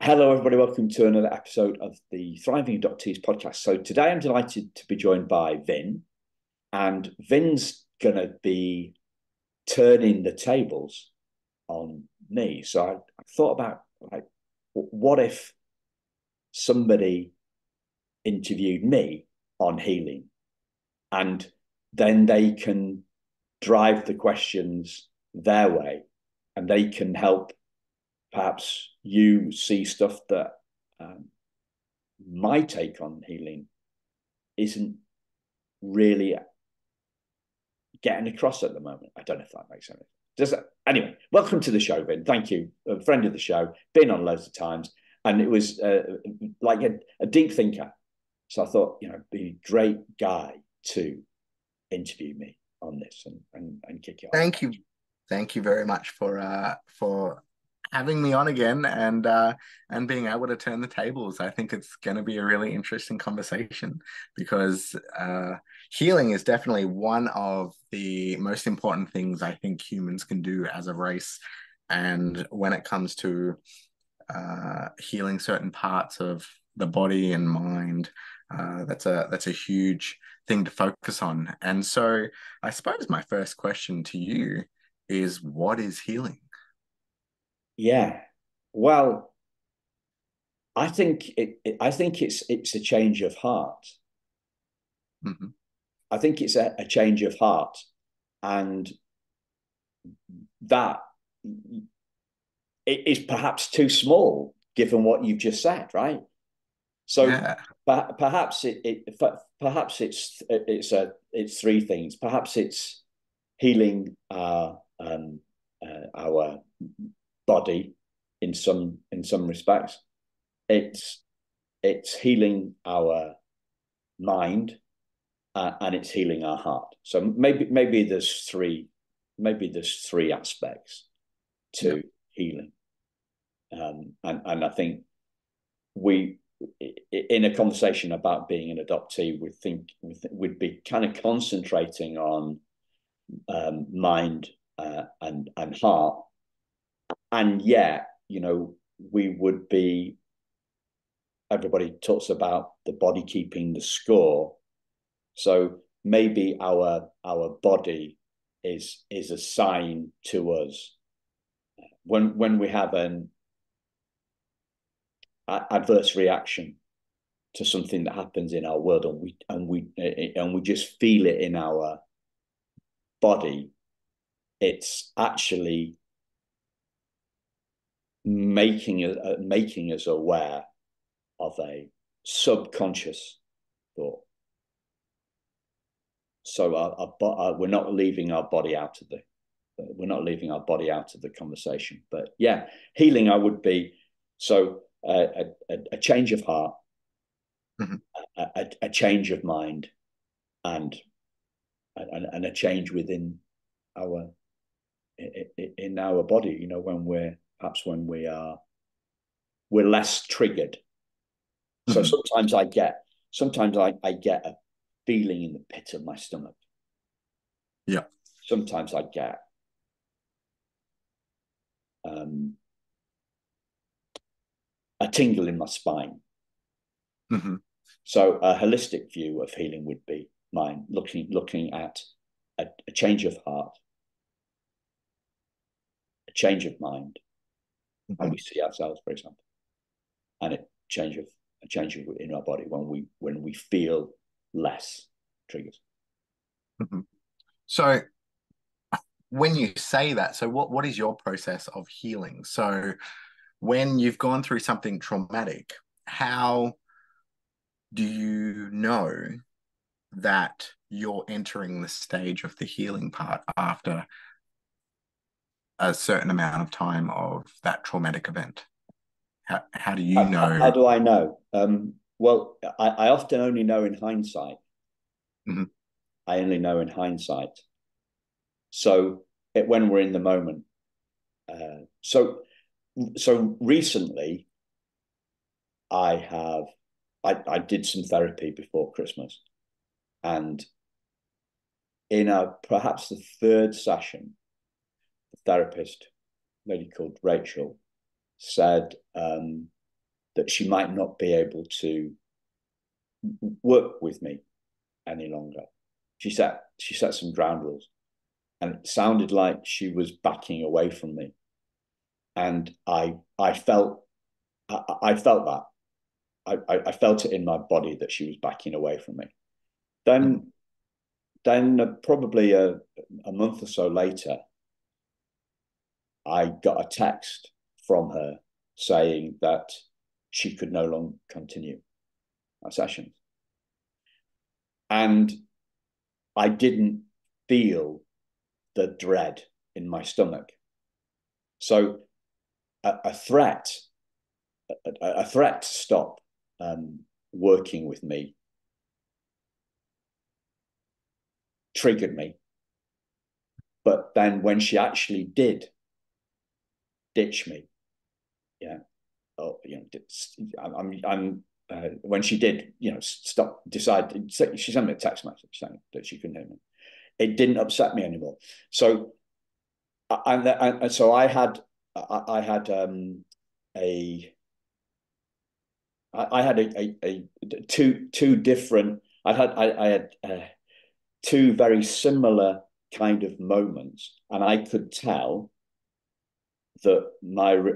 Hello, everybody. Welcome to another episode of the Thriving Adoptees podcast. So today I'm delighted to be joined by Vin, and Vin's going to be turning the tables on me. So I thought about what if somebody interviewed me on healing, and then they can drive the questions their way, and they can help perhaps you see stuff that my take on healing isn't really getting across at the moment. I don't know if that makes sense. Anyway, welcome to the show, Vin. Thank you. A friend of the show, been on loads of times, and it was like a deep thinker. So I thought, be a great guy to interview me on this and kick it off. Thank you. Thank you very much for having me on again and being able to turn the tables. I think it's going to be a really interesting conversation because healing is definitely one of the most important things I think humans can do as a race. And when it comes to healing certain parts of the body and mind, that's a huge thing to focus on. And so I suppose my first question to you is, what is healing? Yeah. Well, I think it's a change of heart. Mhm. I think it's a change of heart, and that it is perhaps too small given what you've just said, right? So Yeah. perhaps perhaps it's three things. Perhaps it's healing our body in some respects. It's it's healing our mind, and it's healing our heart. So maybe there's three aspects Yeah. to healing. And I think we, in a conversation about being an adoptee, we'd be kind of concentrating on mind and heart, and yet, we would be. Everybody talks about the body keeping the score, so maybe our body is a sign to us when we have an adverse reaction to something that happens in our world, and we just feel it in our body. It's actually making us aware of a subconscious thought. So we're not leaving our body out of the conversation. But yeah, healing, I would be so a change of heart, Mhm. a change of mind, and and a change within our in our body. When we're less triggered. So Mhm. sometimes I get a feeling in the pit of my stomach. Yeah. Sometimes I get um, a tingle in my spine. Mhm. So a holistic view of healing would be mine, looking at a change of heart, a change of mind, how Mhm. we see ourselves, for example, and a change of in our body when we feel less triggers. Mhm. So when you say that, so what is your process of healing? So when you've gone through something traumatic, how do you know that you're entering the stage of the healing part after a certain amount of time of that traumatic event? How do you How know? do I know? Well, I often only know in hindsight. Mhm. I only know in hindsight. So when we're in the moment. Uh, so so recently, I have I did some therapy before Christmas, and in perhaps the third session, the therapist, a lady called Rachel, said, that she might not be able to work with me any longer. She set some ground rules, and it sounded like she was backing away from me. And I felt that. I felt it in my body that she was backing away from me. Then probably a month or so later, I got a text from her saying that she could no longer continue our sessions. And I didn't feel the dread in my stomach. So a threat to stop working with me triggered me. But then when she actually did ditch me, yeah, when she did, she sent me a text message saying that she couldn't hear me. It didn't upset me anymore. So, and so I had two different. I had two very similar kind of moments, and I could tell that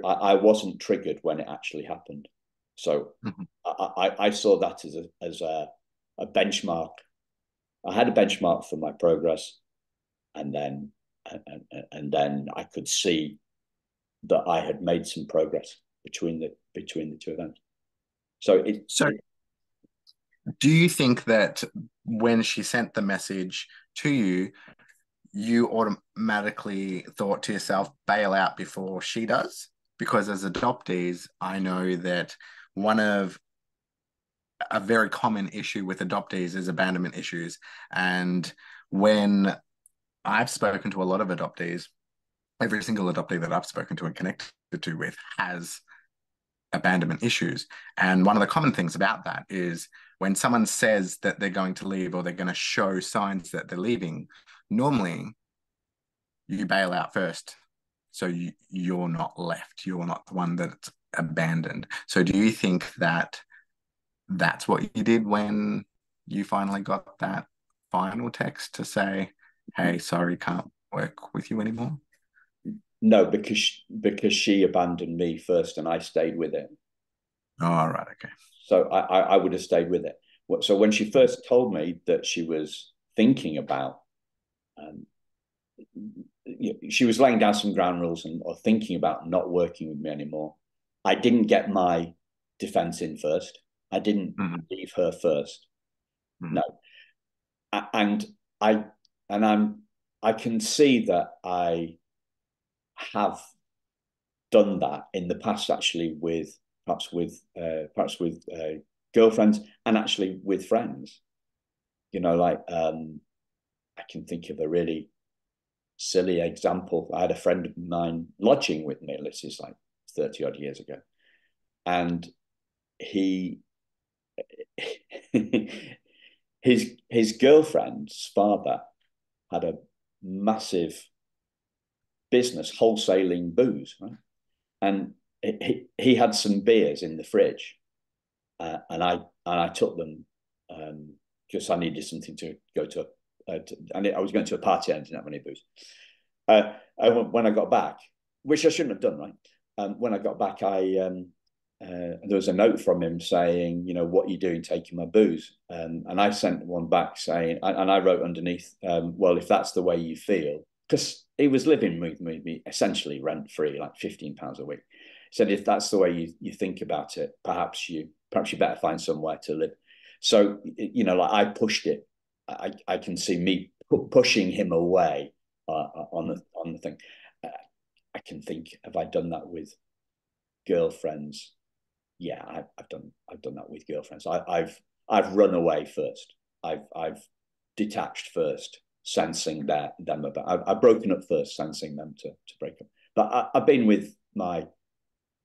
I wasn't triggered when it actually happened. So I saw that as a benchmark. I had a benchmark for my progress, and then I could see that I had made some progress between the two events. So do you think that when she sent the message to you, you automatically thought to yourself, bail out before she does? Because as adoptees, I know that a very common issue with adoptees is abandonment issues. And when I've spoken to a lot of adoptees, every single adoptee that I've spoken to and connected to with has abandonment issues. And one of the common things about that is when someone says that they're going to leave or they're going to show signs that they're leaving, normally you bail out first. So you're not left. You're not the one that's abandoned. So do you think that that's what you did when you finally got that final text to say, hey, sorry, can't work with you anymore? No, because she abandoned me first and I stayed with it. Oh, right, okay. So I would have stayed with it. So when she first told me that she was thinking about, she was laying down some ground rules or thinking about not working with me anymore, I didn't get my defense in first. I didn't leave her first. No. And I can see that I have done that in the past, actually, perhaps with girlfriends and actually with friends. I can think of a really silly example. I had a friend of mine lodging with me. This is like 30 odd years ago, and his girlfriend's father had a massive business wholesaling booze, right? And he had some beers in the fridge, and I took them because I needed something to go to. And I was going to a party and I didn't have any booze. When I got back, which I shouldn't have done, right? When I got back, there was a note from him saying, what are you doing taking my booze? And I sent one back saying, and I wrote underneath, well, if that's the way you feel, because he was living with me essentially rent free, like £15 a week. Said, if that's the way you think about it, perhaps you better find somewhere to live. So, I pushed it. I can see me pushing him away on the thing. I can think, have I done that with girlfriends? Yeah, I've done that with girlfriends. I've run away first. I've detached first, sensing them about. I've broken up first, sensing them to break up. But I've been with my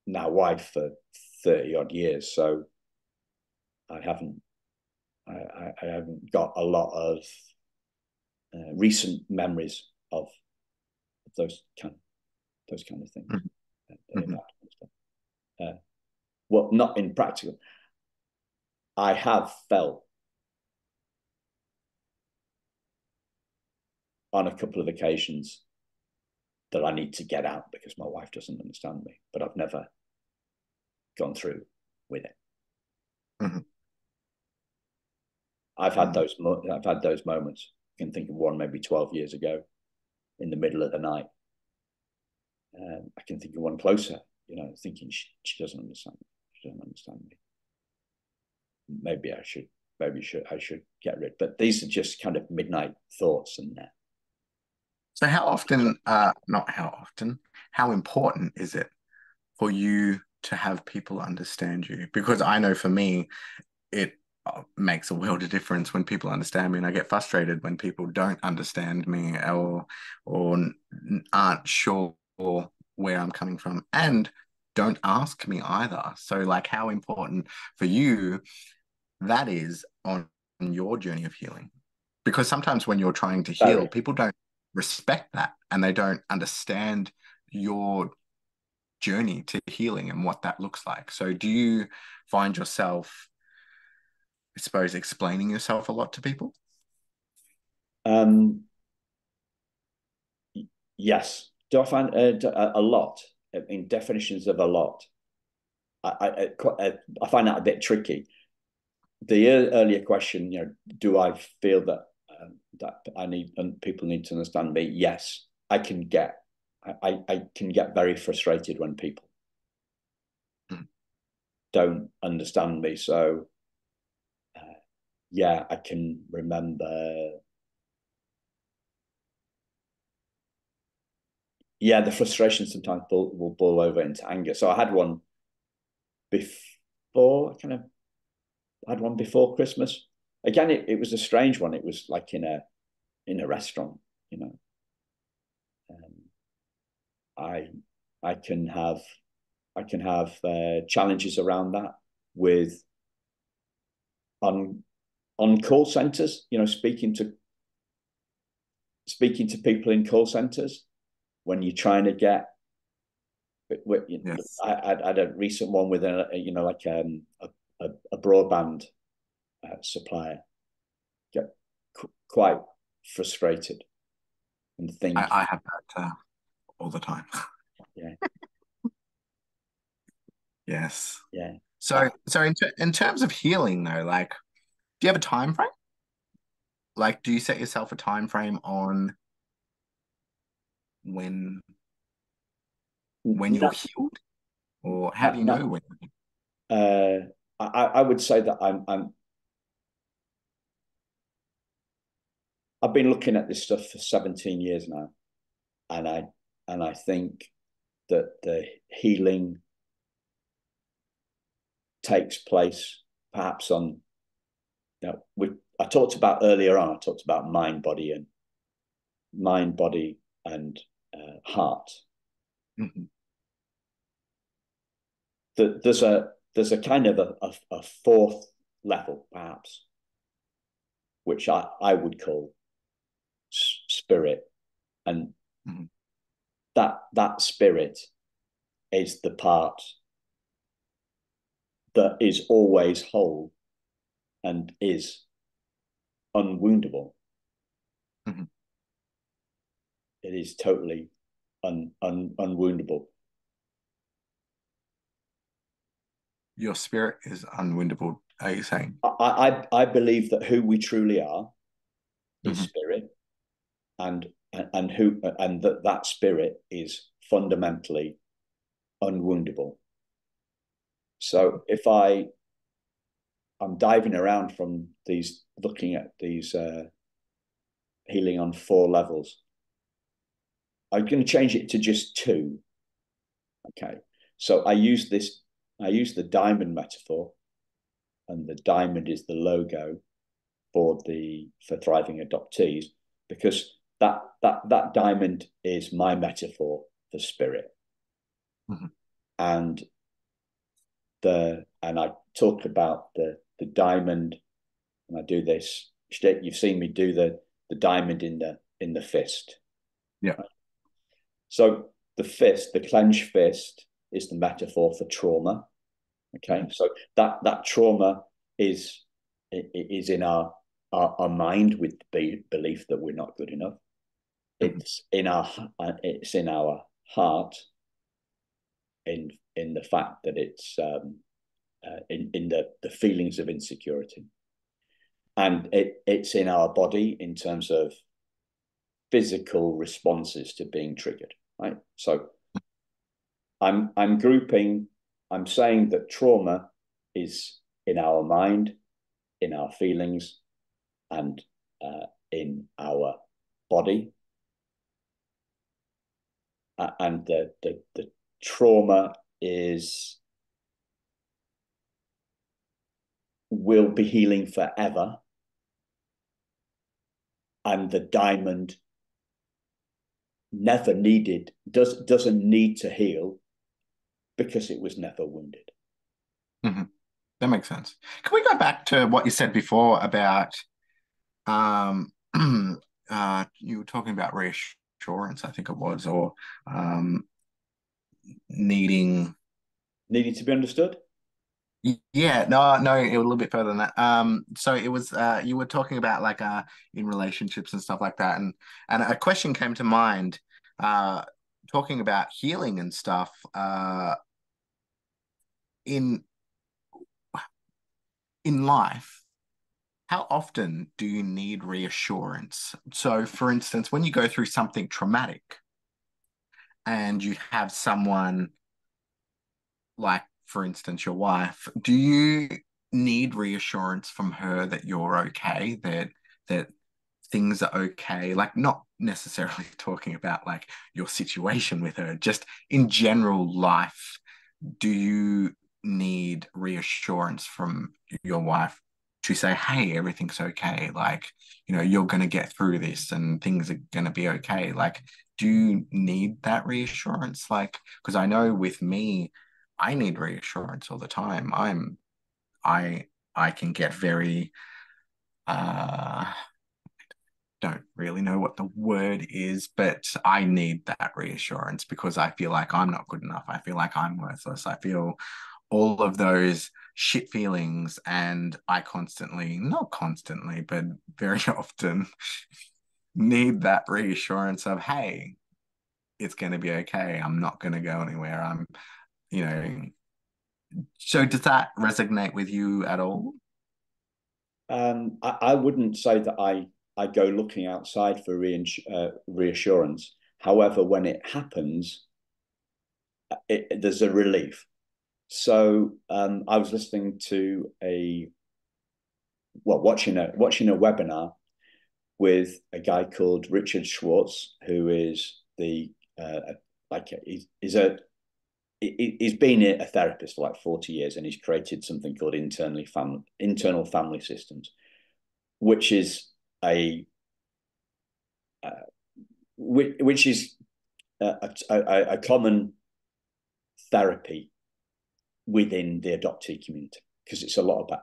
now wife for 30 odd years, so I haven't got a lot of recent memories of those kind of things. well, not in practical. I have felt on a couple of occasions that I need to get out because my wife doesn't understand me, but I've never gone through with it. Mm-hmm. I've had those moments. I can think of one maybe 12 years ago in the middle of the night. I can think of one closer, thinking she doesn't understand me. She doesn't understand me. Maybe I should get rid. But these are just kind of midnight thoughts and that. So how important is it for you to have people understand you? Because I know for me, it makes a world of difference when people understand me, and I get frustrated when people don't understand me or aren't sure where I'm coming from and don't ask me either. So like how important for you that is on your journey of healing. Because sometimes when you're trying to heal, people don't respect that and they don't understand your journey to healing and what that looks like. So do you find yourself, I suppose, explaining yourself a lot to people? Yes. Do I find a lot in definitions of a lot? I find that a bit tricky. The earlier question, do I feel that I need and people need to understand me? Yes, I can get very frustrated when people don't understand me. So yeah, I can remember. Yeah, the frustration sometimes will boil over into anger. So I had one before, Christmas. Again, it was a strange one. It was like in a restaurant, I can have challenges around that with on call centers, speaking to people in call centers when you're trying to get. Yes. I had a recent one with a broadband supplier. Get quite frustrated and think. I have that all the time. Yeah. Yes. Yeah. So in terms of healing though, like, do you have a time frame? Like, do you set yourself a time frame on when you're healed, or how do you know when? I would say that I've been looking at this stuff for 17 years now, and I think that the healing takes place perhaps on, I talked about earlier on. I talked about mind, body, and heart. Mm-hmm. There's a kind of a fourth level, perhaps, which I would call spirit, and Mm-hmm. that spirit is the part that is always whole and is unwoundable. Mm-hmm. It is totally unwoundable. Your spirit is unwoundable, are you saying? I believe that who we truly are is Mm-hmm. spirit, and that spirit is fundamentally unwoundable. So if I'm diving around from these, looking at these healing on 4 levels, I'm going to change it to just 2. Okay, so I use the diamond metaphor, and the diamond is the logo for thriving adoptees, because that diamond is my metaphor for spirit. Mm-hmm. And I talk about the diamond, and I do this. You've seen me do the diamond in the fist. Yeah. Right? So the clenched fist, is the metaphor for trauma. Okay, so that trauma is in our mind with the belief that we're not good enough. Mhm. It's in our heart in the fact that it's in the feelings of insecurity, and it's in our body in terms of physical responses to being triggered. Right. So I'm grouping. I'm saying that trauma is in our mind, in our feelings, and in our body, and the trauma is will be healing forever, and the diamond never needed doesn't need to heal because it was never wounded. Mm-hmm. That makes sense. Can we go back to what you said before about um you were talking about reassurance, I think it was, or um needing Needing to be understood. yeah, no, a little bit further than that. So it was you were talking about like in relationships and stuff like that, and a question came to mind, uh talking about healing and stuff, in life. How often do you need reassurance? So, for instance, when you go through something traumatic and you have someone like, for instance, your wife, do you need reassurance from her that you're okay, that things are okay? Like, not necessarily talking about like your situation with her, just in general life, do you need reassurance from your wife to say, hey, everything's okay? Like, you're going to get through this and things are going to be okay. Like, do you need that reassurance? Like, because I know with me, I need reassurance all the time. I, I can get very, don't really know what the word is, but I need that reassurance because I feel like I'm not good enough. I feel like I'm worthless. I feel all of those shit feelings, and I constantly, not constantly, but very often need that reassurance of, hey, it's going to be okay. I'm not going to go anywhere. you know, so does that resonate with you at all? I wouldn't say that I go looking outside for reassurance. However, when it happens, there's a relief. So I was listening to watching a webinar with a guy called Richard Schwartz, who is the like he's been a therapist for like 40 years, and he's created something called internal family systems, which is a which is a common therapy within the adoptee community, because it's a lot of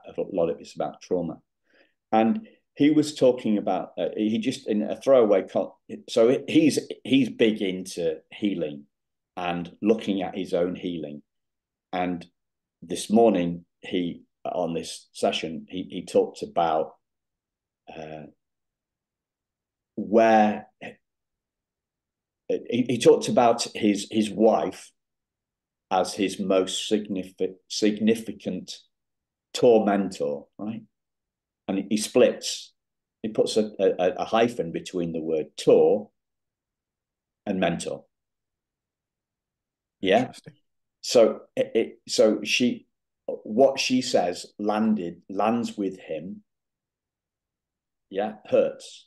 it's about trauma. And he was talking about he just in a throwaway. So he's big into healing and looking at his own healing. And this morning, he on this session, he talked about where he talked about his wife as his most significant tormentor, right? And he splits, he puts a hyphen between the word tor and mentor. Yeah. Interesting. So what she says lands with him. Yeah, hurts.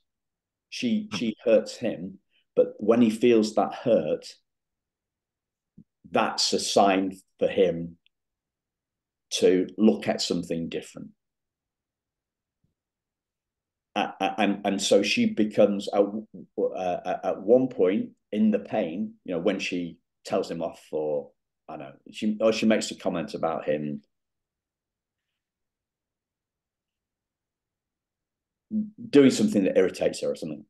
She hurts him, but when he feels that hurt, that's a sign for him to look at something different. And so she becomes at one point in the pain, when she tells him off for, I don't know, she makes a comment about him doing something that irritates her or something.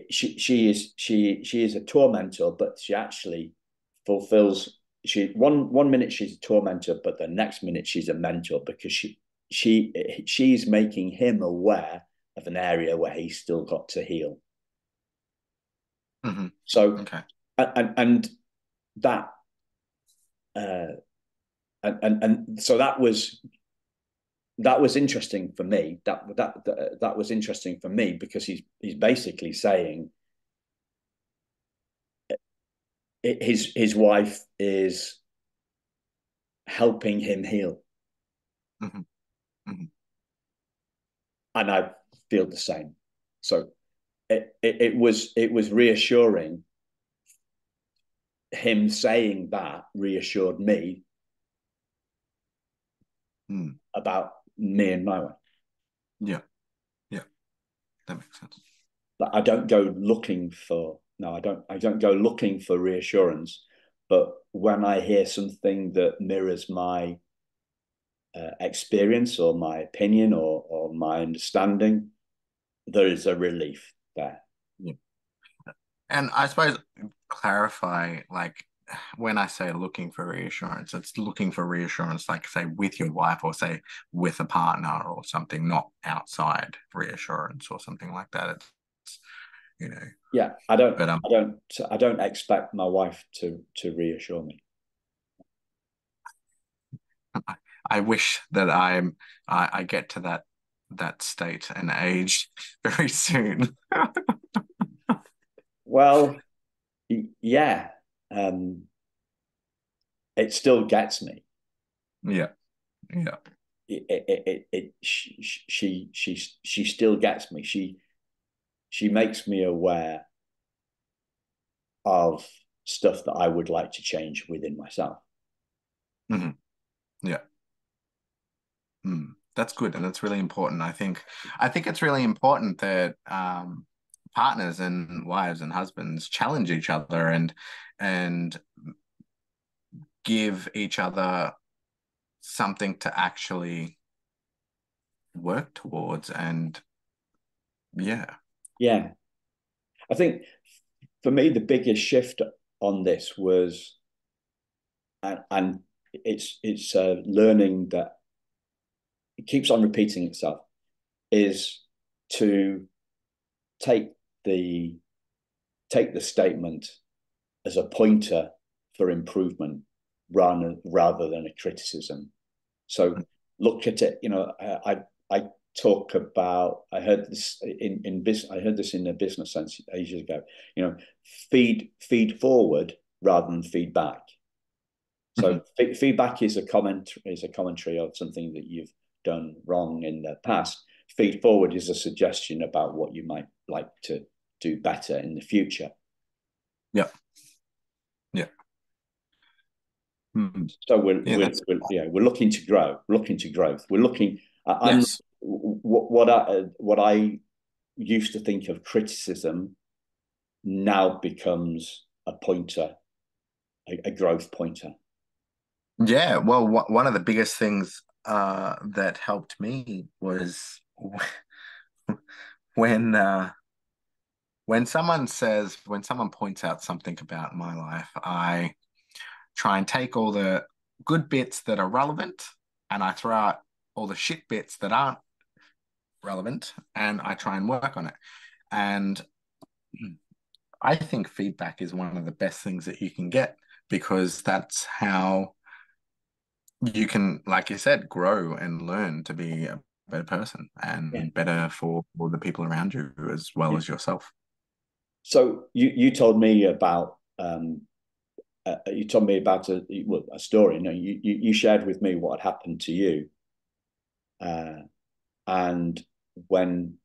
She is a tormentor, but she actually fulfills one minute she's a tormentor, but the next minute she's a mentor, because she's making him aware of an area where he's still got to heal. Mm-hmm. So, okay. and that, and so that was interesting for me. That was interesting for me, because he's basically saying his wife is helping him heal. Mm-hmm. Mm-hmm. And I feel the same. So it was reassuring. Him saying that reassured me about me and my wife. Yeah, yeah, that makes sense. But I don't go looking for I don't go looking for reassurance. But when I hear something that mirrors my experience or my opinion or my understanding, there is a relief there. Yeah. And I suppose clarify, like when I say looking for reassurance, it's looking for reassurance, like say with your wife or say with a partner or something, not outside reassurance or something like that. It's, you know. Yeah, But I don't expect my wife to reassure me. I wish that I get to that state and age very soon. Well, yeah, it still gets me. Yeah, yeah. She still gets me. She makes me aware of stuff that I would like to change within myself. Mm-hmm. Yeah. That's good, and that's really important. I think it's really important that partners and wives and husbands challenge each other and give each other something to actually work towards. And yeah, Yeah, I think for me the biggest shift on this was, and it's learning that it keeps on repeating itself, is to take the statement as a pointer for improvement rather than a criticism. So look at it. I talk about. I heard this in business. I heard this in a business sense ages ago. Feed forward rather than feedback. So feedback is a commentary of something that you've done wrong in the past. Feed forward is a suggestion about what you might like to do better in the future. yeah, yeah. So we're looking to grow, looking to growth. We're looking. I'm Yes. what I used to think of criticism now becomes a pointer, a growth pointer. Yeah, well, one of the biggest things that helped me was when when someone points out something about my life, I try and take all the good bits that are relevant and I throw out all the shit bits that aren't relevant and I try and work on it. And I think feedback is one of the best things that you can get, because that's how you can, like you said, grow and learn to be a better person and better for the people around you as well as yourself. So you told me about you told me about a story. You shared with me what had happened to you, and when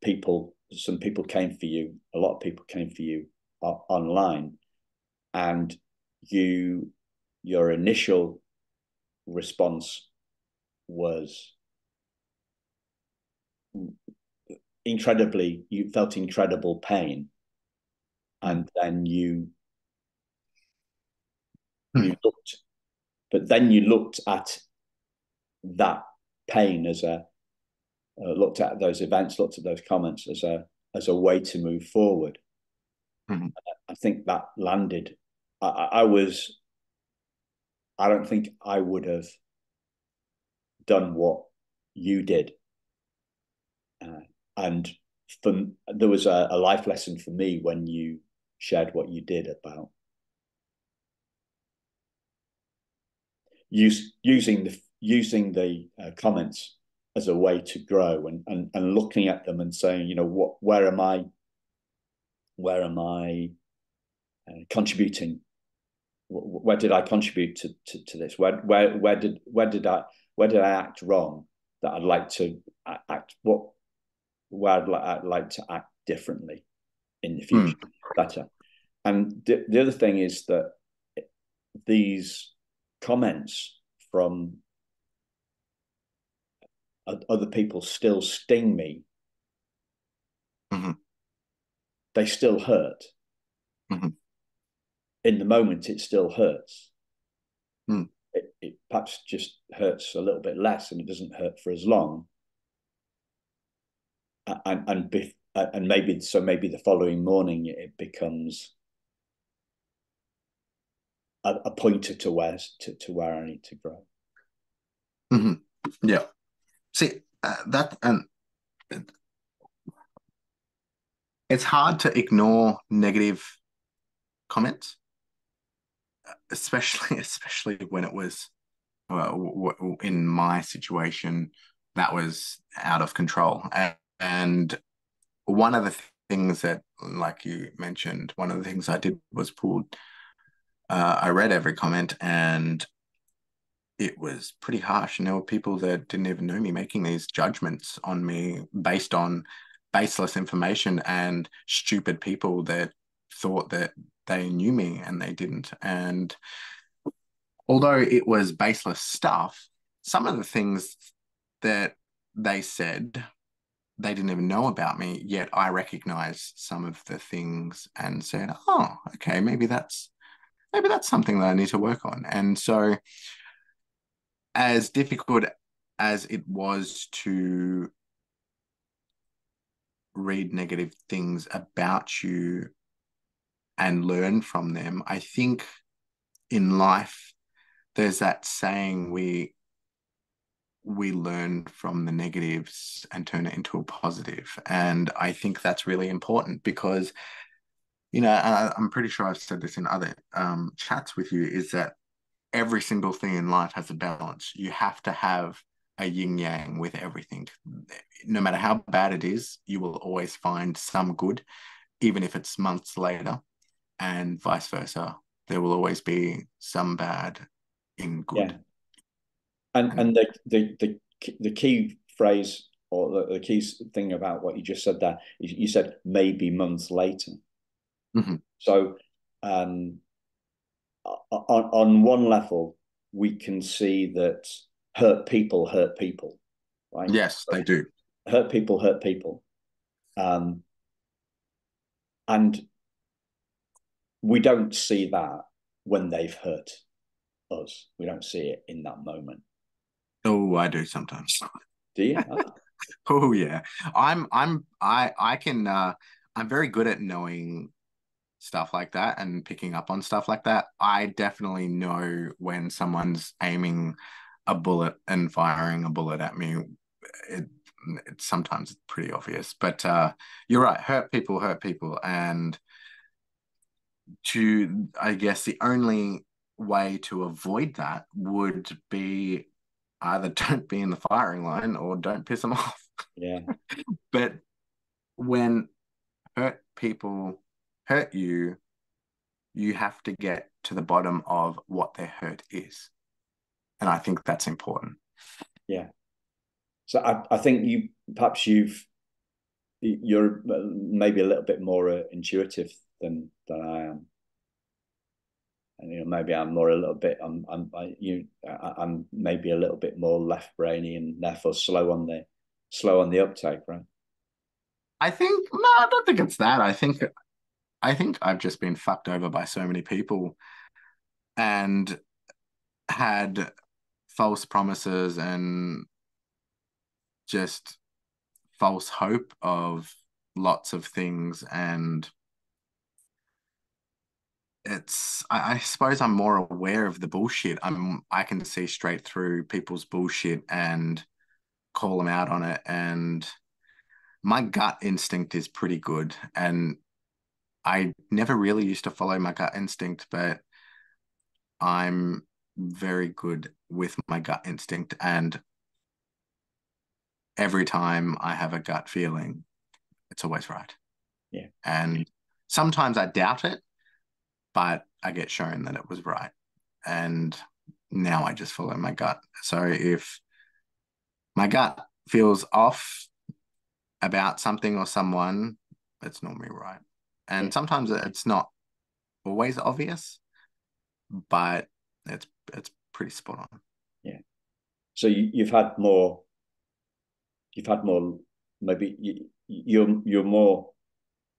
some people came for you, a lot of people came for you online, and your initial response was you felt incredible pain, and then you looked, but then you looked at that pain as looked at those events, looked at those comments as a way to move forward. Mm-hmm. I think that landed. I was I don't think I would have done what you did. And there was a life lesson for me when you shared what you did about using the comments as a way to grow, and looking at them and saying, you know, where am I contributing? Where did I contribute to this? Where did I act wrong that I'd like to act where I'd like to act differently in the future, better. And the other thing is that these comments from other people still sting me. Mm-hmm. They still hurt. Mm-hmm. In the moment, it still hurts. Mm. It perhaps just hurts a little bit less, and it doesn't hurt for as long. And maybe the following morning it becomes a pointer to where I need to grow. Mm-hmm. Yeah. See, that, and it's hard to ignore negative comments, especially when it was in my situation that was out of control. And one of the things that, like you mentioned, one of the things I did was I read every comment, and it was pretty harsh. And there were people that didn't even know me making these judgments on me based on baseless information, and stupid people that thought that they knew me and they didn't. And although it was baseless stuff, some of the things that they said, they didn't even know about me, yet I recognized some of the things and said, oh, okay, maybe that's something that I need to work on. And so, as difficult as it was to read negative things about you and learn from them, I think in life there's that saying, we learn from the negatives and turn it into a positive. And I think that's really important because, you know, I'm pretty sure I've said this in other chats with you, is that every single thing in life has a balance. You have to have a yin yang with everything. No matter how bad it is, you will always find some good, even if it's months later, and vice versa. There will always be some bad in good. Yeah. And the key phrase, or the key thing about what you just said there, you said maybe months later. Mm-hmm. So on one level, we can see that hurt people, right? Yes, they do. Hurt people. And we don't see that when they've hurt us. We don't see it in that moment. Oh, I do sometimes. Do you? Oh yeah. I can I'm very good at knowing stuff like that and picking up on stuff like that. I definitely know when someone's aiming a bullet and firing a bullet at me. It, sometimes it's pretty obvious, but you're right. Hurt people, and I guess the only way to avoid that would be either don't be in the firing line or don't piss them off. Yeah. But when hurt people hurt you, you have to get to the bottom of what their hurt is. And I think that's important. Yeah. So I think you're maybe a little bit more intuitive than I am. And, you know, maybe I'm more a little bit. I'm maybe a little bit more left brainy and therefore slow on the uptake, right? I think no, I don't think it's that. I think I've just been fucked over by so many people and had false promises and just false hope of lots of things, and I suppose I'm more aware of the bullshit. I can see straight through people's bullshit and call them out on it. And my gut instinct is pretty good. And I never really used to follow my gut instinct, but I'm very good with my gut instinct. And every time I have a gut feeling, it's always right. Yeah. And sometimes I doubt it, but I get shown that it was right. And now I just follow my gut. So if my gut feels off about something or someone, it's normally right. Yeah. And sometimes it's not always obvious, but it's pretty spot on. Yeah. So you've had more maybe you're more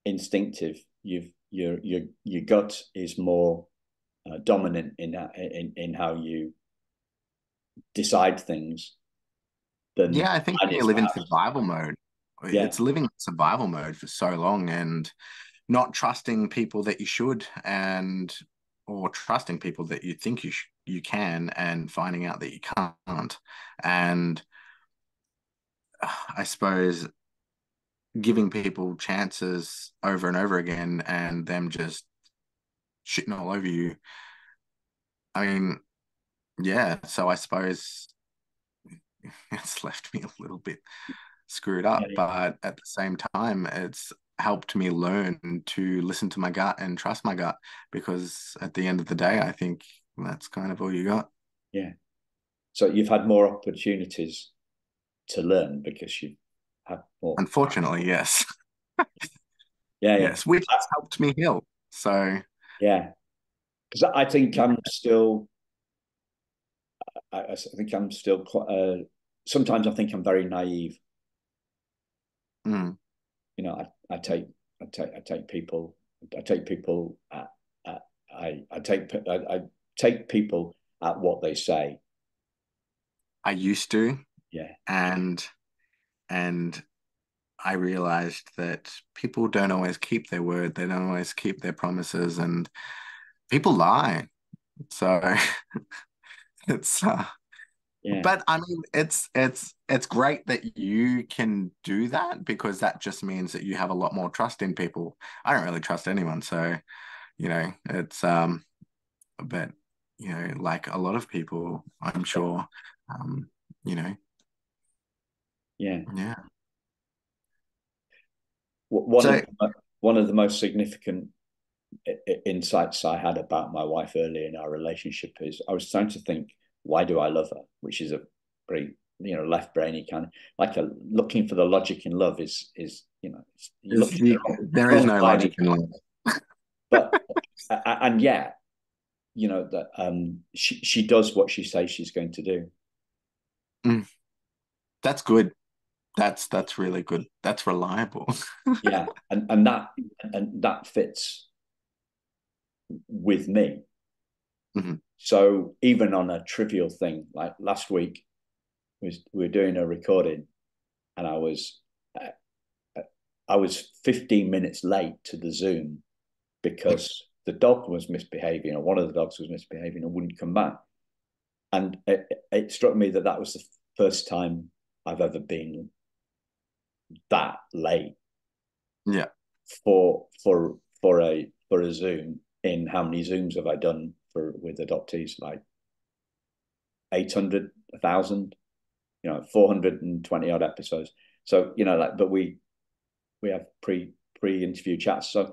instinctive. Your gut is more dominant in how you decide things than Yeah, I think mine when you is live in perhaps. survival mode, Yeah. it's living in survival mode for so long and not trusting people that you should and or trusting people that you think you can and finding out that you can't. And I suppose giving people chances over and over again and them just shitting all over you. I mean, yeah, so I suppose it's left me a little bit screwed Yeah. up, but at the same time, it's helped me learn to listen to my gut and trust my gut because at the end of the day, I think that's kind of all you got. Yeah. So you've had more opportunities to learn because you've had more. Unfortunately, yes. Yeah, yeah. Yes, which has helped me heal. So, Yeah. Because I think I'm still, I think I'm still quite, sometimes I think I'm very naive. mm, You know, I take people, I take people at I take people at what they say. I used to, Yeah. and and I realized that people don't always keep their word. They don't always keep their promises, and people lie. So it's Yeah. but I mean it's great that you can do that because that just means that you have a lot more trust in people. I don't really trust anyone, so it's but like a lot of people, I'm sure, um, you know, Yeah. yeah. One of So one of the most significant insights I had about my wife early in our relationship is I was trying to think, why do I love her? Which is a very, left brainy kind of like looking for the logic in love is, you're looking at there the is wrong no side. logic in life. But and yeah, that she does what she says she's going to do. Mm, that's good. That's really good. That's reliable. Yeah, and that fits with me. Mhm. So even on a trivial thing like last week, we were doing a recording, and uh, I was 15 minutes late to the Zoom because the dog was misbehaving, or one of the dogs was misbehaving and wouldn't come back. And it struck me that was the first time I've ever been that late Yeah. for a Zoom. In how many Zooms have I done with adoptees? Like 800, 1,000, 420 odd episodes. So but we have pre-interview chats. So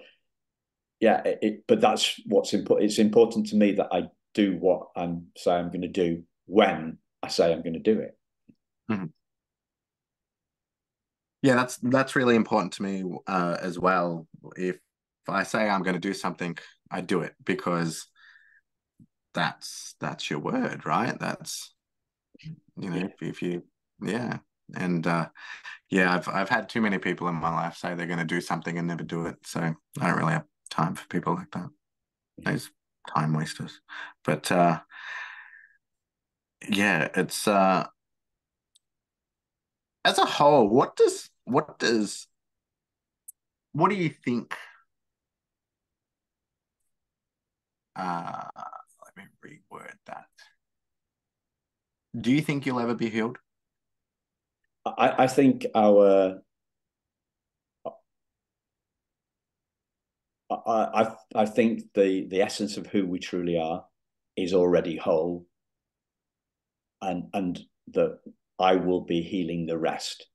yeah, but that's what's important. It's important to me that I do what I'm saying I'm going to do when I say I'm going to do it. Mhm. Yeah, that's really important to me as well. If I say I'm going to do something, I do it because that's your word, right? That's Yeah, if you yeah. And yeah, I've had too many people in my life say they're going to do something and never do it. So I don't really have time for people like that. yeah. Those time wasters. But yeah, it's as a whole, what do you think let me reword that. Do you think you'll ever be healed? I think I think the essence of who we truly are is already whole, and that I will be healing the rest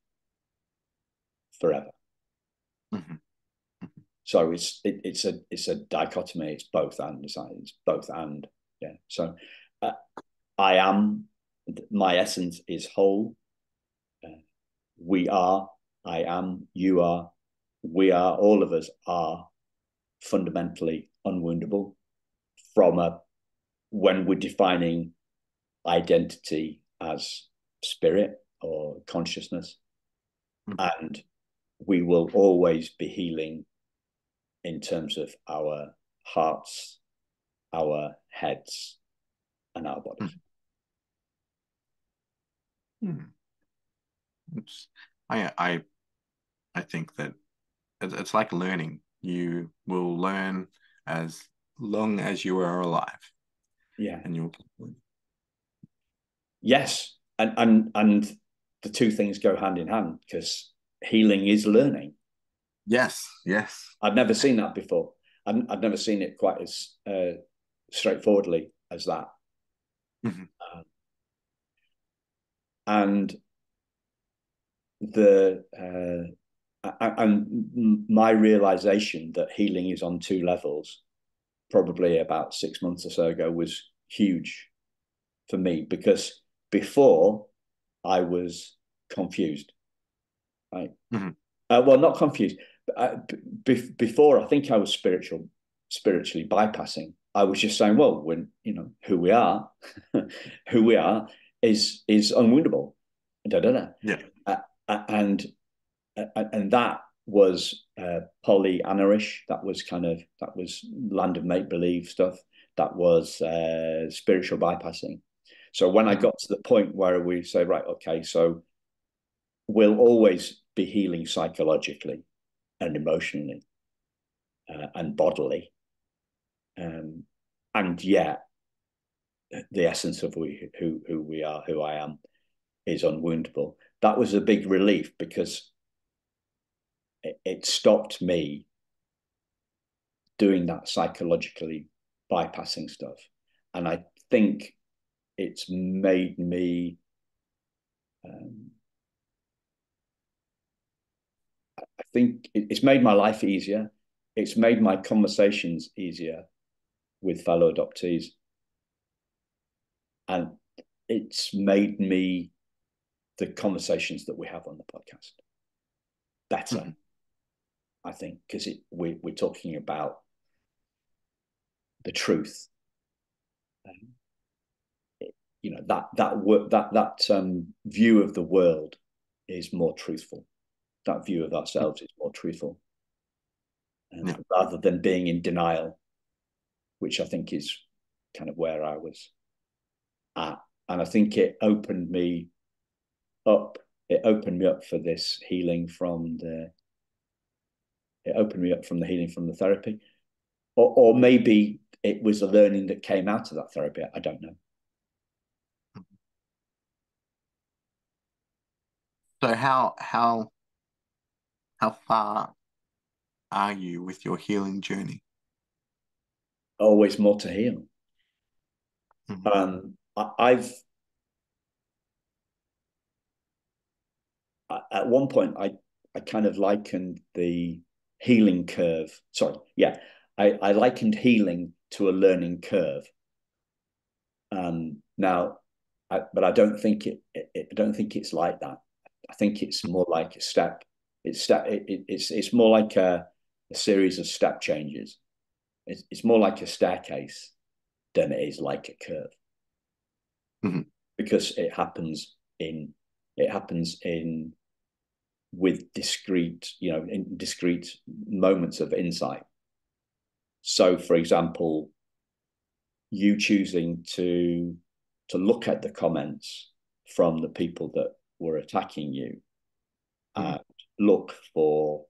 forever. Mm-hmm. So it's a dichotomy. It's both and. It's both and. Yeah. So I am. My essence is whole. We are. I am. You are. We are. All of us are fundamentally unwoundable from when we're defining identity as spirit or consciousness, and we will always be healing in terms of our hearts, our heads, and our bodies. I think that it's like learning. You will learn as long as you are alive. Yeah. And you'll. Yes. And the two things go hand in hand, because healing is learning. Yes. I've never seen that before. I've never seen it quite as straightforwardly as that. Mm-hmm. And my realization that healing is on two levels, probably about 6 months or so ago, was huge for me, because before I was confused. Right? Mm-hmm. Well, not confused. Before, I think I was spiritually bypassing. I was just saying, well, when who we are, who we are is unwoundable. Da, da, da. Yeah. And that was Pollyanna-ish. That was land of make believe stuff. That was spiritual bypassing. So when I got to the point where we say, right, okay, so we'll always be healing psychologically and emotionally and bodily, and yet the essence of who we are, who I am, is unwoundable. That was a big relief, because it stopped me doing that psychologically bypassing stuff, and I think it's made me I think it's made my life easier. It's made my conversations easier with fellow adoptees, and it's made me the conversations that we have on the podcast better. Mm-hmm. I think, because we're talking about the truth. That view of the world is more truthful. That view of ourselves is more truthful, rather than being in denial, which I think is kind of where I was at. And I think it opened me up. It opened me up for this healing from the. It opened me up from the healing from the therapy, or maybe it was a learning that came out of that therapy. I don't know. So how far are you with your healing journey? Always more to heal. Mm-hmm. At one point I kind of likened the healing curve. Sorry, yeah, I likened healing to a learning curve. Now, but I don't think it's like that. I think it's more like a step. It's more like a series of step changes. It's more like a staircase than it is like a curve, mm-hmm. because it happens with discrete moments of insight. So, for example, you choosing to look at the comments from the people that were attacking you, and look for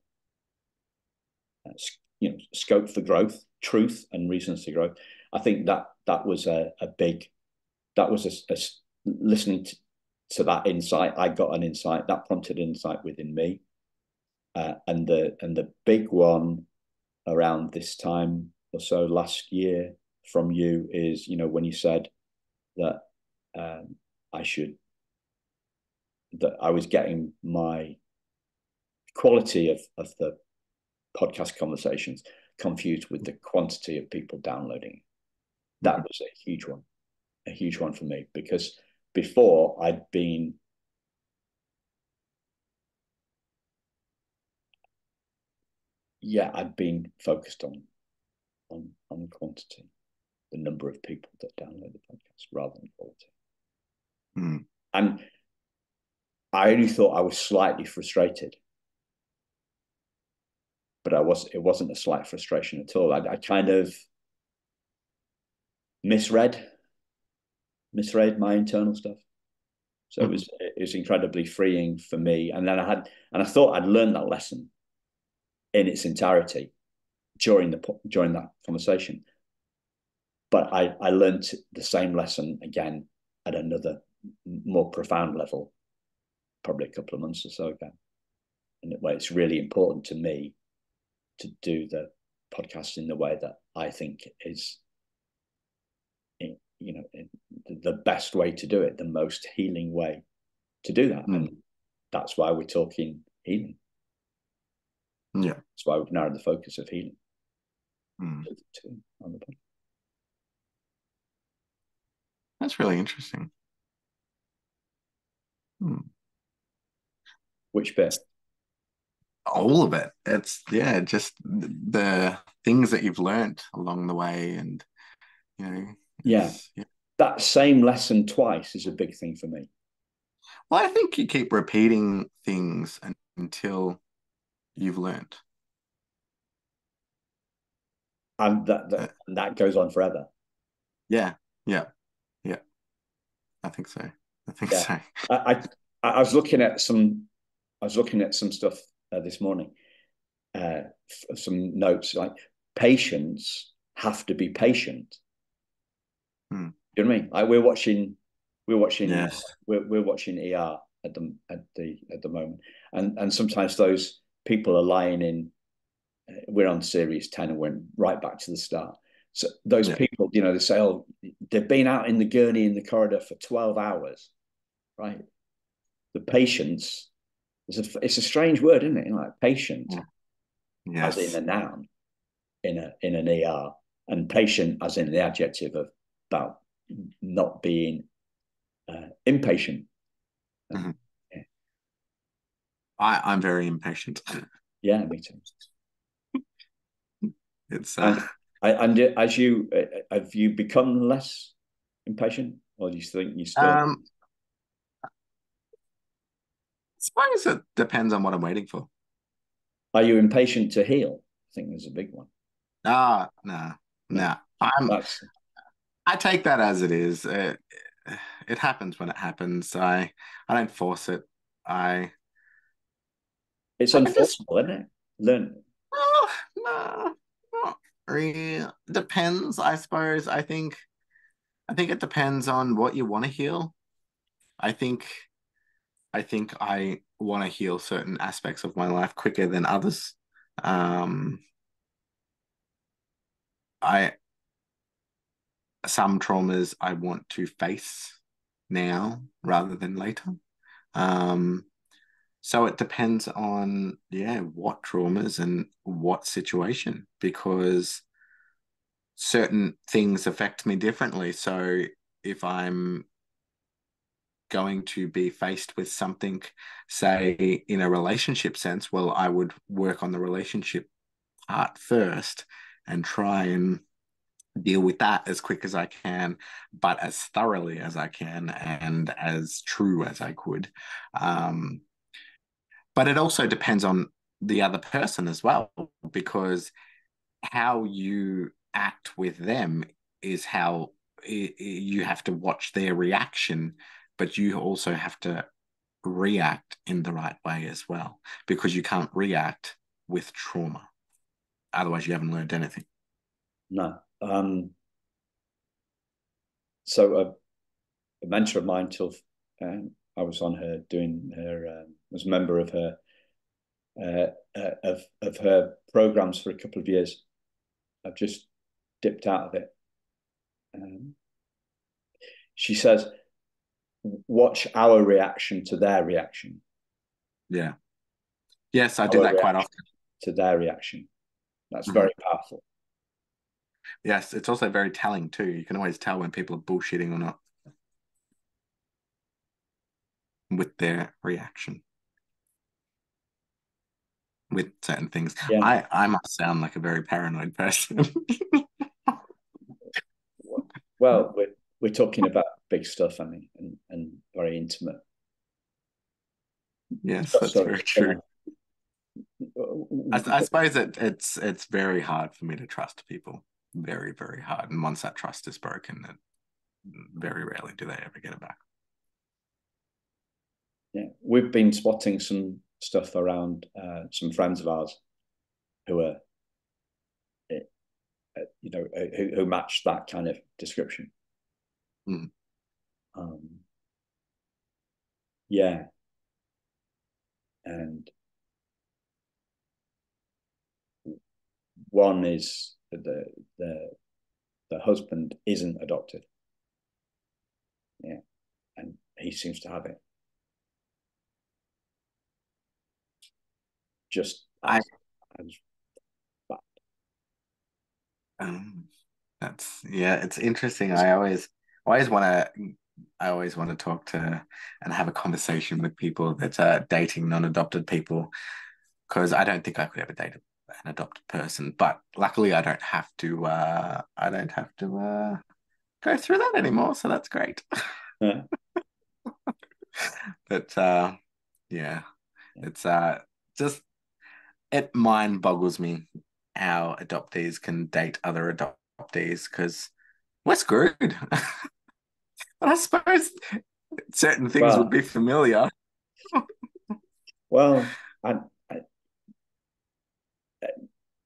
scope for growth, truth, and reasons to grow. I think that was a big, that was listening to that insight. I got an insight that prompted insight within me, and the big one around this time or so last year from you is, when you said that I should, that I was getting my quality of the podcast conversations confused with the quantity of people downloading. That was a huge one for me, because before I'd been focused on quantity, the number of people that download the podcast rather than quality. And I only thought I was slightly frustrated, but it wasn't a slight frustration at all. I kind of misread my internal stuff. So it was incredibly freeing for me. And then I thought I'd learned that lesson in its entirety during that conversation. But I learned the same lesson again at another more profound level, probably a couple of months or so ago. And it's really important to me to do the podcast in the way that I think is, the best way to do it, the most healing way to do that. And that's why we're talking healing. Yeah. That's why we've narrowed the focus of healing on the podcast. That's really interesting. Which bit? All of it. It's just the things that you've learned along the way, and that same lesson twice is a big thing for me. Well, I think you keep repeating things until you've learned, and that goes on forever. Yeah. I think so. So. I was looking at some stuff this morning, some notes, like patients have to be patient. You know what I mean? Like we're watching Yes. we're watching ER at the moment, and sometimes those people are lying in. We're on series 10 and we're right back to the start. So those people, they say, oh, they've been out in the gurney in the corridor for 12 hours, right? The patience, it's a strange word, isn't it? Like patient, as in a noun, in an ER, and patient as in the adjective of about not being impatient. I'm very impatient. Yeah, me too. It's and as you have you become less impatient, or do you think you still? I suppose it depends on what I'm waiting for. Are you impatient to heal? I think there's a big one. No. I take that as it is. It happens when it happens. I don't force it. It's unforceable, isn't it? Learn. No, not really. Depends, I suppose. I think it depends on what you want to heal. I think I want to heal certain aspects of my life quicker than others. Some traumas I want to face now rather than later. So it depends on, what traumas and what situation, because certain things affect me differently. So if I'm going to be faced with something, say in a relationship sense, well, I would work on the relationship part first and try and deal with that as quick as I can, but as thoroughly as I can and as true as I could. But it also depends on the other person as well, because how you act with them is how you have to watch their reaction, but you also have to react in the right way as well, because you can't react with trauma. Otherwise, you haven't learned anything. No. so a mentor of mine till I was on her doing her was a member of her of her programs for a couple of years. I've just dipped out of it. She says, watch our reaction to their reaction. Yeah. Yes, I do Our that quite often. to their reaction. That's very powerful. Yes, it's also very telling too. You can always tell when people are bullshitting or not with their reaction with certain things. Yeah. I must sound like a very paranoid person. Well, we're talking about big stuff, I mean, and very intimate. Yes, that's very true. I But, suppose it's very hard for me to trust people. Very, very hard. And once that trust is broken, then very rarely do they ever get it back. yeah, we've been spotting some stuff around some friends of ours who are, who match that kind of description. Mm. Yeah, and one is the husband isn't adopted. Yeah, and he seems to have it. Just as bad. That's it's interesting. I always want to talk to and have a conversation with people that are dating non-adopted people because I don't think I could ever date an adopted person. But luckily, I don't have to go through that anymore. So that's great. Yeah. But yeah, it's just it mind boggles me how adoptees can date other adoptees because we're screwed. But I suppose certain things would Well, be familiar. well, I,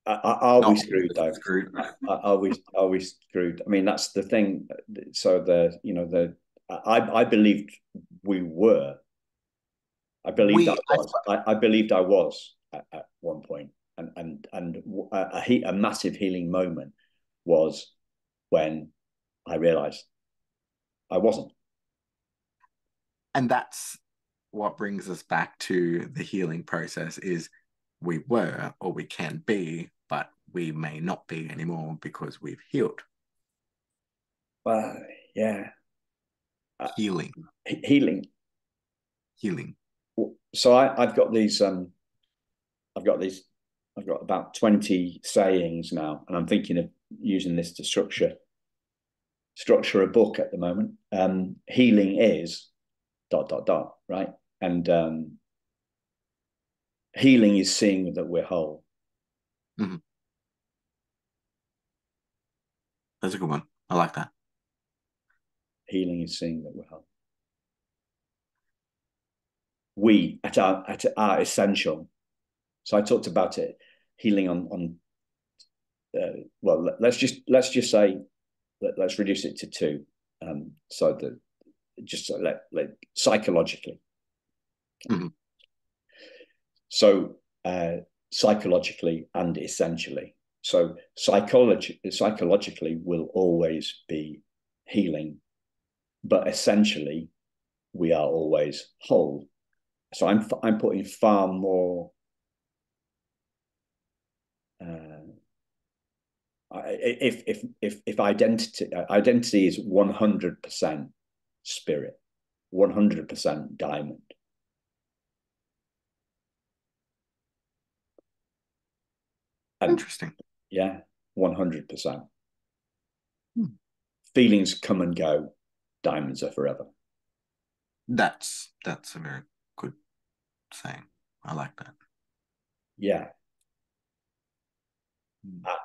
are we Not screwed though? screwed. Are we screwed? I mean, that's the thing. So I believed we were. I believed I was. I believed I was at one point, and a massive healing moment was when I realized I wasn't. And that's what brings us back to the healing process is we were or we can be, but we may not be anymore because we've healed. Yeah, Healing. healing. Healing. So I've got these. I've got these. I've got about 20 sayings now, and I'm thinking of using this to structure a book at the moment. Healing is ... right? And healing is seeing that we're whole. Mm-hmm. That's a good one. I like that. Healing is seeing that we're whole. We at our essential. So I talked about it, healing on well, let's just say let's reduce it to two. So that just let psychologically. Mm-hmm. So psychologically and essentially. So psychologically will always be healing, but essentially we are always whole. So I'm putting far more. If identity is 100% spirit, 100% diamond. And Interesting. yeah, 100%. Hmm. Feelings come and go. Diamonds are forever. That's a very good saying. I like that. Yeah.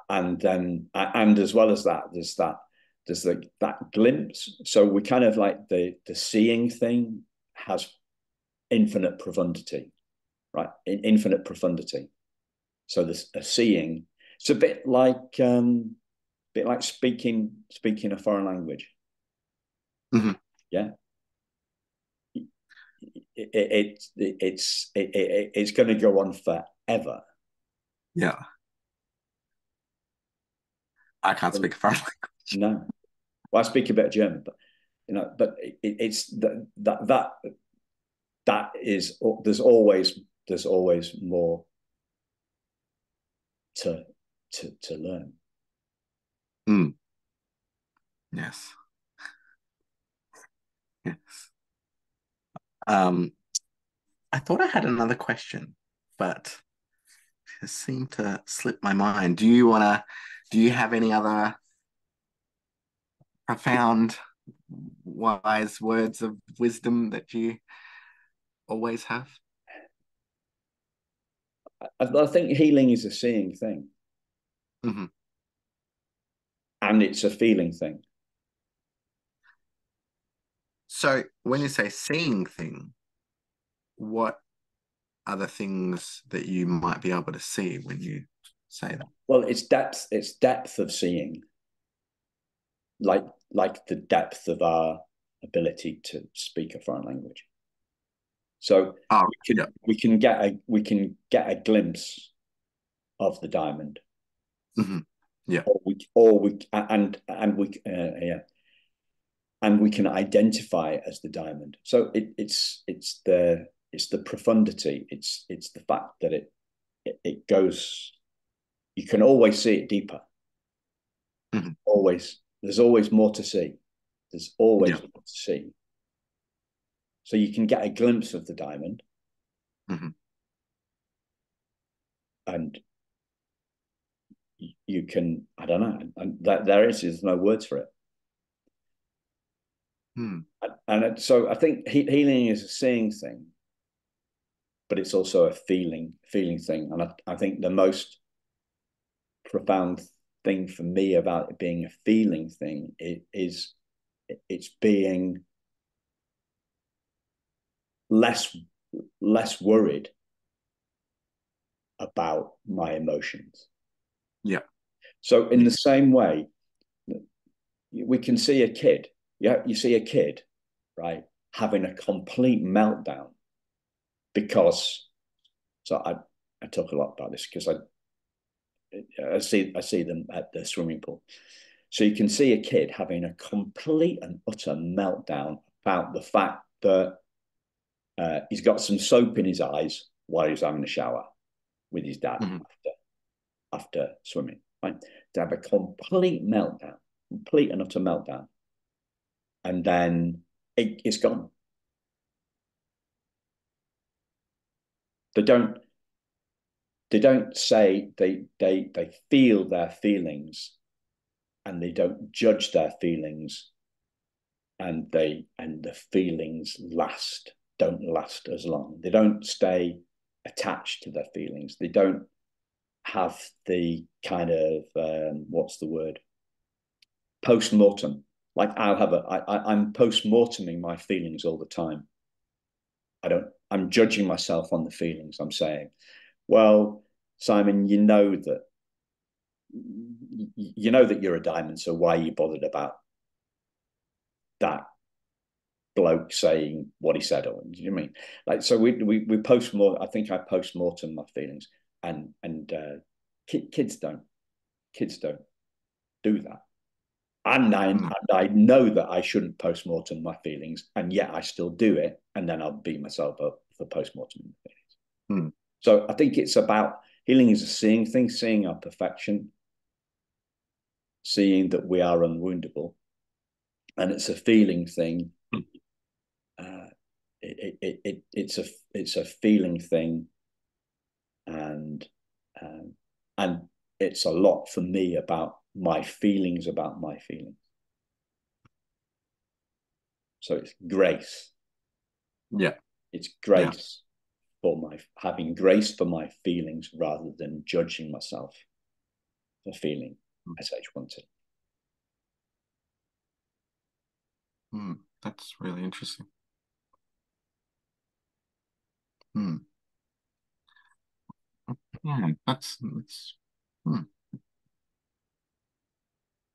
And then, and as well as that, there's that glimpse. So we kind of like the seeing thing has infinite profundity, right? Infinite profundity. So there's a seeing. It's a bit like speaking a foreign language. Mhm. Yeah. It's going to go on forever. Yeah. I can't speak a foreign language. No. Well, I speak a bit of German, but but it's that is, there's always more to learn. Mm. Yes. Yes. Um, I thought I had another question, but it seemed to slip my mind. Do you have any other profound, wise words of wisdom that you always have? I think healing is a seeing thing, Mm-hmm. and it's a feeling thing. So when you say seeing thing, what are the things that you might be able to see when you say that? Well, it's depth. It's depth of seeing, like the depth of our ability to speak a foreign language. So Oh, yeah. we can get a glimpse of the diamond, Mm-hmm. Yeah. yeah, and we can identify it as the diamond. So it's the profundity. It's the fact that it goes. You can always see it deeper. Mm-hmm. Always, there's always more to see. There's always Yeah. more to see. So you can get a glimpse of the diamond, Mm-hmm. and you can, I don't know, and there's no words for it. Mm. So I think healing is a seeing thing, but it's also a feeling thing. And I think the most profound thing for me about it being a feeling thing is it's being less worried about my emotions. Yeah. So in Yeah. the same way, we can see a kid. Yeah, you see a kid, right, having a complete meltdown because. So I talk a lot about this because I see them at the swimming pool. So you can see a kid having a complete and utter meltdown about the fact that he's got some soap in his eyes while he's having a shower with his dad Mm-hmm. after swimming. Right? To have a complete meltdown, complete and utter meltdown, and then it's gone. They don't say they feel their feelings, and they don't judge their feelings, and the feelings don't last as long. They don't stay attached to their feelings. They don't have the kind of what's the word, post mortem. Like I'm post morteming my feelings all the time. I'm judging myself on the feelings. I'm saying, well, Simon, you know that you're a diamond, so why are you bothered about that bloke saying what he said? Or do you mean, like, so we post more. I think I post mortem my feelings, and kids don't do that. And I know that I shouldn't post mortem my feelings, and yet I still do it, and then I'll beat myself up for post mortem feelings. Mm. So I think it's about healing is a seeing thing, seeing our perfection, seeing that we are unwoundable, and it's a feeling thing. Uh, it's a feeling thing, and um, and it's a lot for me about my feelings about my feelings. So it's grace. Yeah. It's Yeah. grace for my having grace for my feelings rather than judging myself for feeling SH1T. Mm. That's really interesting. Mm. Yeah, that's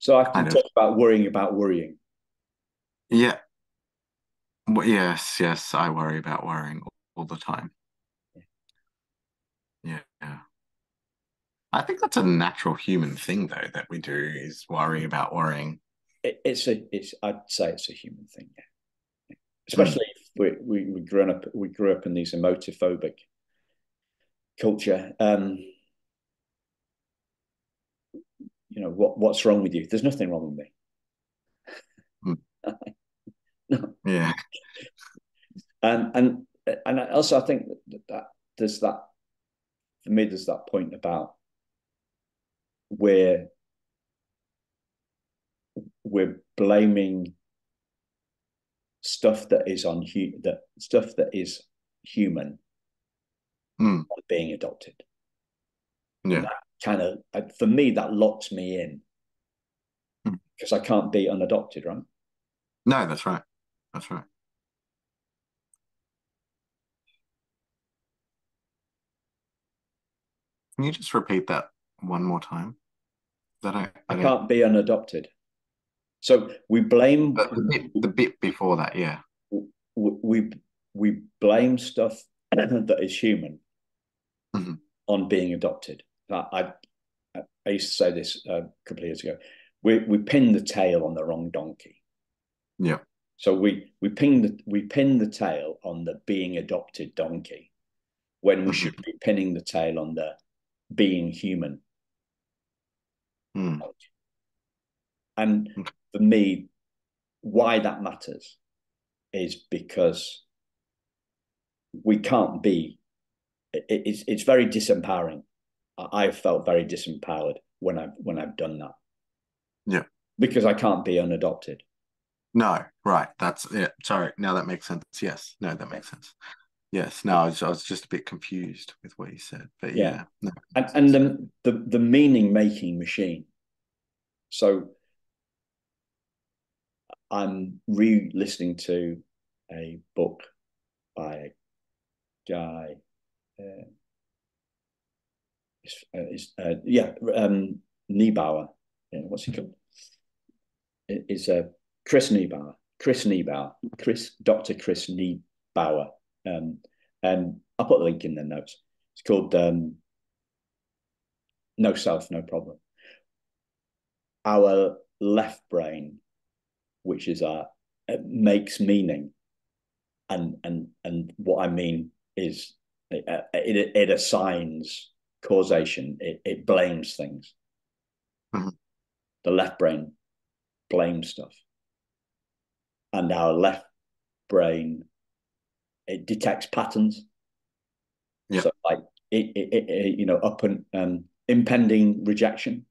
So I can kind of talk about worrying about worrying. yeah. Well, yes, yes, I worry about worrying all the time. Yeah, yeah. I think that's a natural human thing, though, that we do is worry about worrying. It's I'd say it's a human thing, yeah. Mm, Especially if we grew up in these emotive phobic culture. What's wrong with you? There's nothing wrong with mm, me. No. yeah. And also I think that there's that for me. There's that point about where we're blaming stuff that is that stuff that is human Mm, on being adopted, and yeah. that kind of for me that locks me in Mm. because I can't be unadopted, right? No, that's right. That's right. Can you just repeat that one more time? That I I don't. can't be unadopted. So The bit before that, yeah. we we blame stuff that is human Hmm. on being adopted. I used to say this a couple of years ago. We pin the tail on the wrong donkey. Yeah. So we pin the tail on the being adopted donkey when we should Hmm. be pinning the tail on the being human. Mm. And for me, why that matters is because we can't be. It's very disempowering. I've felt very disempowered when I've done that Yeah. because I can't be unadopted. No, right. That's it. Sorry. Now that makes sense. Yes. No, that makes sense. Yes. No, I was just a bit confused with what you said, but Yeah, yeah, no, that and makes and sense. the meaning making machine. So I'm re-listening to a book by a guy. Uh, yeah, Niebauer. Yeah, what's he called? Is Chris Niebauer. Chris Niebauer. Dr. Chris Niebauer. Um, and I'll put the link in the notes. It's called No Self, No Problem. Our left brain, which is our makes meaning, and what I mean is it assigns causation. It blames things. Mhm. The left brain blames stuff, and our left brain it detects patterns. Yeah. So like up and impending rejection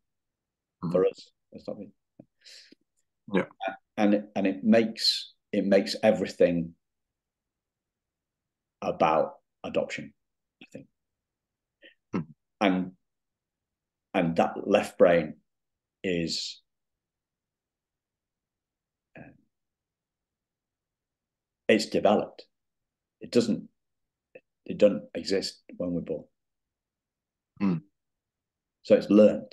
Mhm. for us or something, Yeah. and it makes everything about adoption, I think, Mhm. and that left brain is uh, it's developed. It doesn't it doesn't exist when we're born, Mm. so it's learned.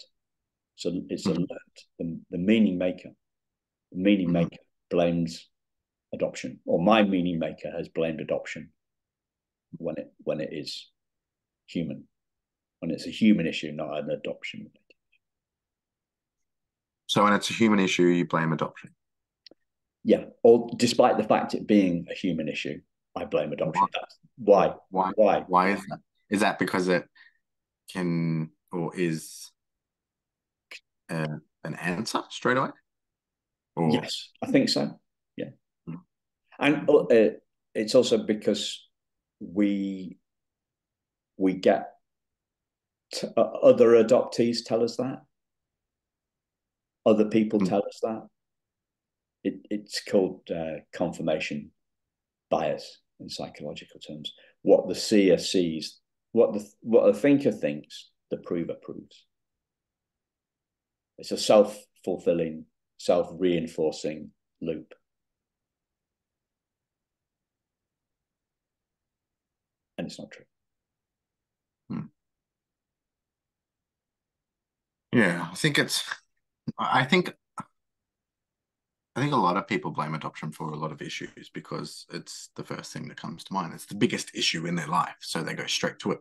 So it's a Mhm. learned. The meaning maker, the meaning Mhm. maker blames adoption, or my meaning maker has blamed adoption when it is human, when it's a human issue, not an adoption. So when it's a human issue, you blame adoption. Yeah, or despite the fact it being a human issue, I blame Why? adoption. That's why. Why? Why? Why is that? Is that because it can or is an answer straight away? Or Yes, I think so. Yeah, mm, and it's also because we we get other adoptees tell us that, other people mm, tell us that. It's called confirmation bias in psychological terms. What the seer sees, what the thinker thinks, the prover proves. It's a self-fulfilling, self-reinforcing loop. And it's not true. mm. Yeah, I think I think a lot of people blame adoption for a lot of issues because it's the first thing that comes to mind. It's the biggest issue in their life, so they go straight to it.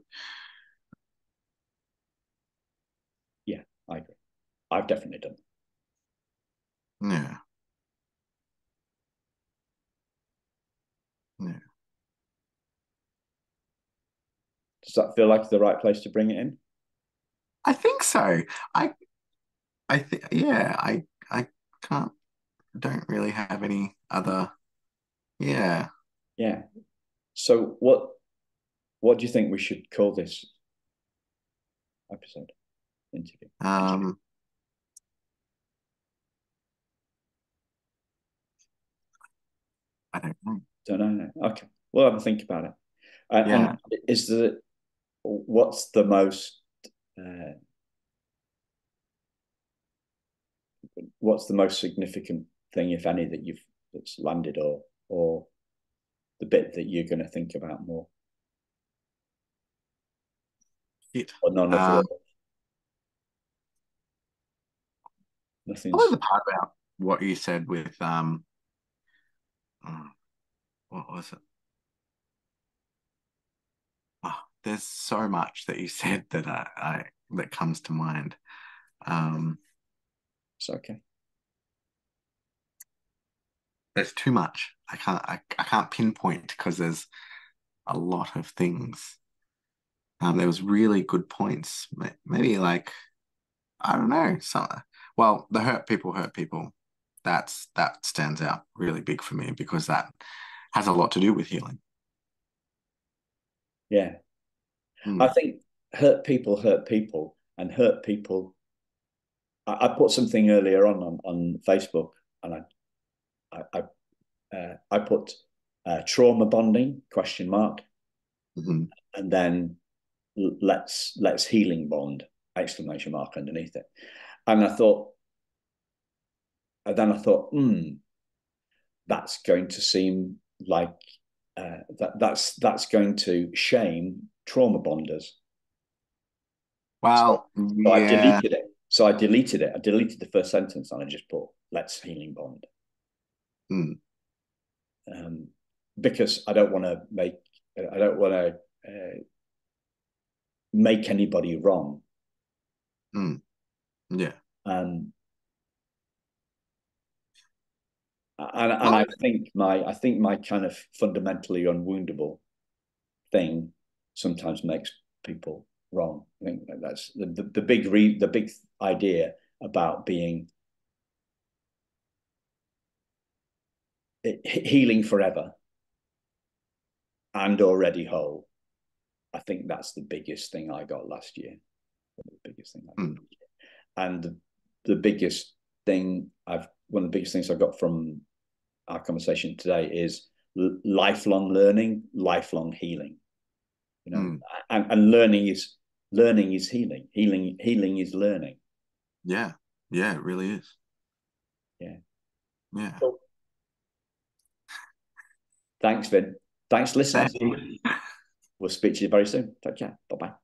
Yeah, I agree. I've definitely done. Yeah. Yeah. Does that feel like the right place to bring it in? I think so. I I think yeah, I can't don't really have any other yeah. Yeah. So what do you think we should call this episode interview? Um I don't know. Don't know. Okay, we'll have a think about it. Yeah. And is the what's the most uh, what's the most significant thing, if any, that you've that's landed, or the bit that you're going to think about more, It. or none of Um the Probably nothing's the part about what you said with uh, what was it? Oh, there's so much that you said that I that comes to mind. Um, it's okay. there's too much. I can't pinpoint because there's a lot of things. There was really good points. Maybe like I don't know. Well, the hurt people. That stands out really big for me because that has a lot to do with healing. Yeah, I Mm, think hurt people, and hurt people. I put something earlier on Facebook, and I put trauma bonding question mark, mhm. and then let's healing bond exclamation mark underneath it. And I thought, and then I thought, that's going to seem like that's going to shame trauma bonders. So, Well, so I yeah. deleted it. So I deleted it. I deleted the first sentence and I just put let's healing bond. Mm, Um, because I don't want to make anybody wrong. mm, yeah. Um, and Well, I think my kind of fundamentally unwoundable thing sometimes makes people wrong. I think that's the big idea about being healing forever and already whole. I think that's the biggest thing I got last year. The biggest thing I got mm, last year. And the biggest thing I've one of the biggest things I got from our conversation today is lifelong learning, lifelong healing. You know, mm, and learning is healing. Healing is learning. yeah. Yeah, it really is. Yeah. Yeah. Cool. Thanks, Vin. Thanks, listeners. Thank We'll speak to you very soon. Take care. Bye bye.